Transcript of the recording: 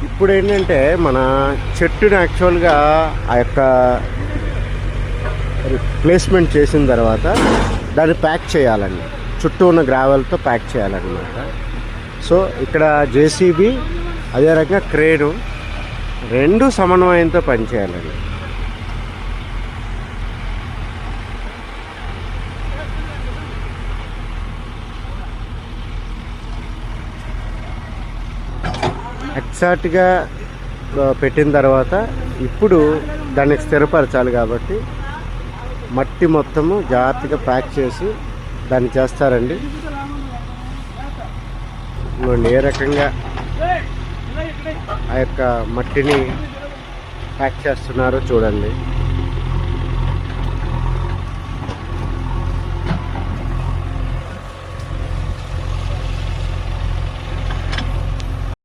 ఇప్పుడు ఏంటంటే మన చెట్టుని యాక్చువల్గా ఆ యొక్క ప్లేస్మెంట్ చేసిన తర్వాత దాన్ని ప్యాక్ చేయాలండి, చుట్టూ ఉన్న గ్రావెల్తో ప్యాక్ చేయాలన్నమాట. సో ఇక్కడ జేసీబీ అదే రకంగా క్రేను రెండు సమన్వయంతో పనిచేయాలండి. ఎగ్జాక్ట్గా పెట్టిన తర్వాత ఇప్పుడు దాన్ని స్థిరపరచాలి కాబట్టి మట్టి మొత్తము జాగ్రత్తగా ప్యాక్ చేసి దాన్ని చేస్తారండి. ఏ రకంగా ఆ యొక్క మట్టిని ప్యాక్ చేస్తున్నారో చూడండి.